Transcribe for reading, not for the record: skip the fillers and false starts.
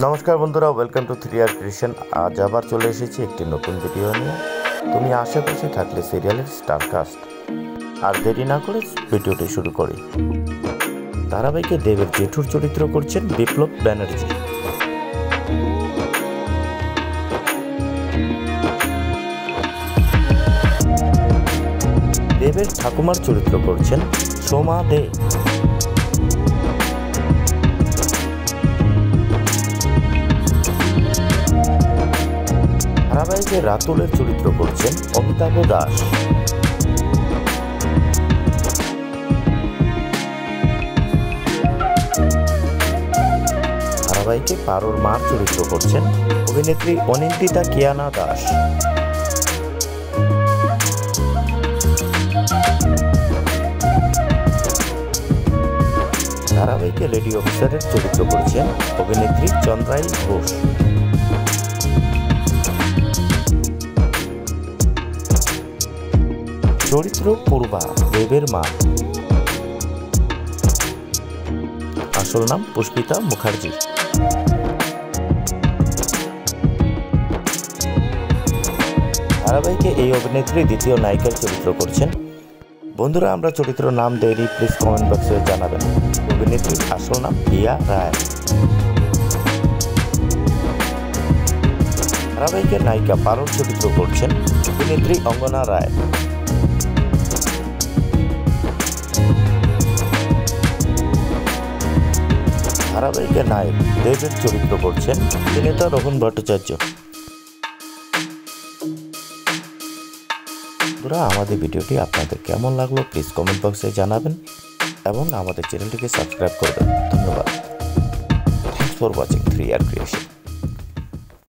নমস্কার বন্ধুরা, welcome to 3R creation. আজ আবার চলে এসেছি একটি নতুন ভিডিও নিয়ে। তুমি আশেপাশে থাকলে সিরিয়ালের স্টারকাস্ট। আর দেরি না করে ভিডিওটি শুরু করি। ধারাবাহিকে দেবের জেঠুর চরিত্র করছেন বিপ্লব ব্যানার্জি। দেবের ঠাকুমার চরিত্র করছেন সোমা দে। ধারাবাহিকে রাতুলের চরিত্র করছেন অমিতাভ দাস। ধারাবাহিকে পারোর মার চরিত্র করছেন অভিনেত্রী অনিন্দিতা কিয়ানা দাস। ধারাবাহিকে লেডি অফিসারের চরিত্র করছেন অভিনেত্রী চন্দ্রাই ঘোষ। চরিত্র পূর্বা, দেবের মা। আসল নাম পুষ্পিতা মুখার্জি। ধারাবাহিকে এই অভিনেত্রী দ্বিতীয় নায়িকার চরিত্র করছেন। বন্ধুরা, আমরা চরিত্র নাম দেইনি, প্লিজ কমেন্ট বক্সে জানাবেন। অভিনেত্রীর আসল নাম হিয়া রায়। ধারাবাহিকের নায়িকা পারোর চরিত্র করছেন অভিনেত্রী অঙ্গনা রায়। ধারাবাহিকের নায়ক দেবের চরিত্র করছেন অভিনেতা রোহন ভট্টাচার্য। আমাদের ভিডিওটি আপনাদের কেমন লাগলো প্লিজ কমেন্ট বক্সে জানাবেন এবং আমাদের চ্যানেলটিকে সাবস্ক্রাইব করবেন। ধন্যবাদ। Thanks for watching 3R creation.